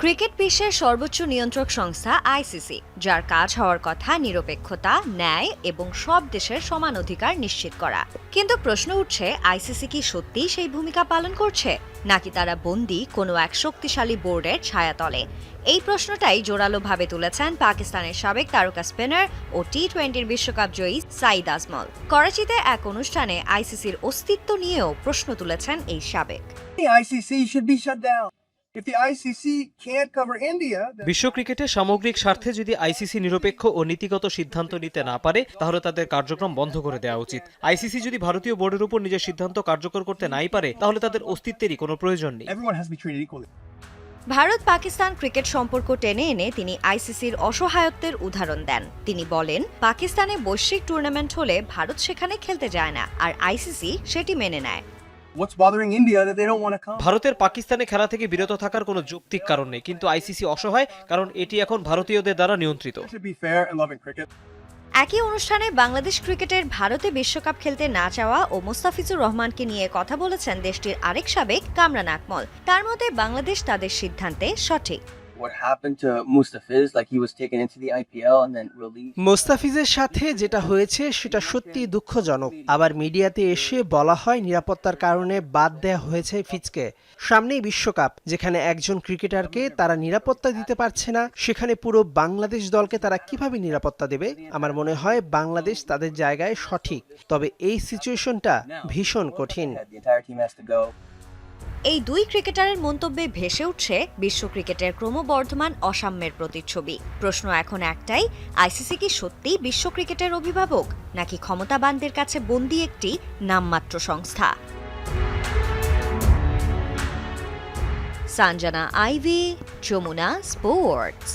Cricket বিশ্বের সর্বোচ্চ নিয়ন্ত্রক সংস্থা আইসিসি, যার কাজ হওয়ার কথা নিরপেক্ষতা, ন্যায় এবং সব দেশের সমান অধিকার নিশ্চিত করা। কিন্তু প্রশ্ন উঠছে, আইসিসি কি সত্যিই সেই ভূমিকা পালন করছে, নাকি তারা বন্দী কোনো এক শক্তিশালী বোর্ডের ছায়াতলে? এই প্রশ্নটাই জোরালোভাবে তুলেছেন পাকিস্তানের সাবেক তারকা স্পিনার ও টি-20 বিশ্বকাপ জয়ী সাঈদ আজমল। করাচিতে এক অনুষ্ঠানে আইসিসির অস্তিত্ব নিয়েও প্রশ্ন তুলেছেন এই সাবেক। বিশ্ব ক্রিকেটের সামগ্রিক স্বার্থে যদি আইসিসি নিরপেক্ষ ও নীতিগত সিদ্ধান্ত নিতে না পারে, তাহলে তাদের কার্যক্রম বন্ধ করে দেওয়া উচিত। আইসিসি যদি ভারতীয় বোর্ডের উপর নিজের সিদ্ধান্ত কার্যকর করতে নাই পারে, তাহলে তাদের অস্তিত্বেরই কোনো প্রয়োজন নেই। ভারত পাকিস্তান ক্রিকেট সম্পর্ক টেনে এনে তিনি আইসিসির অসহায়ত্বের উদাহরণ দেন। তিনি বলেন, পাকিস্তানে বৈশ্বিক টুর্নামেন্ট হলে ভারত সেখানে খেলতে যায় না, আর আইসিসি সেটি মেনে নেয়। ভারতের পাকিস্তানে খেলা থেকে বিরত থাকার কোনো যৌক্তিক কারণ নেই, কিন্তু আইসিসি অসহায় কারণ এটি এখন ভারতীয়দের দ্বারা নিয়ন্ত্রিত। একই অনুষ্ঠানে বাংলাদেশ ক্রিকেটের ভারতে বিশ্বকাপ খেলতে না চাওয়া ও মোস্তাফিজুর রহমানকে নিয়ে কথা বলেছেন দেশটির আরেক সাবেক কামরান আকমল। তার মতে বাংলাদেশ তাদের সিদ্ধান্তে সঠিক। মোস্তাফিজের সাথে যেটা হয়েছে সেটা সত্যি দুঃখজনক। আবার মিডিয়াতে এসে বলা হয় নিরাপত্তার কারণে বাদ দেয়া হয়েছে ফিজকে। সামনেই বিশ্বকাপ, যেখানে একজন ক্রিকেটারকে তারা নিরাপত্তা দিতে পারছে না, সেখানে পুরো বাংলাদেশ দলকে তারা কিভাবে নিরাপত্তা দেবে? আমার মনে হয় বাংলাদেশ তাদের জায়গায় সঠিক, তবে এই সিচুয়েশনটা ভীষণ কঠিন। এই দুই ক্রিকেটারের মন্তব্যে ভেসে উঠছে বিশ্ব ক্রিকেটের ক্রমবর্ধমান অসাম্যের প্রতিচ্ছবি। প্রশ্ন এখন একটাই, আইসিসি কি সত্যিই বিশ্ব ক্রিকেটের অভিভাবক, নাকি ক্ষমতাবানদের কাছে বন্দী একটি নামমাত্র সংস্থা? সঞ্জনা আইভি, যমুনা স্পোর্টস।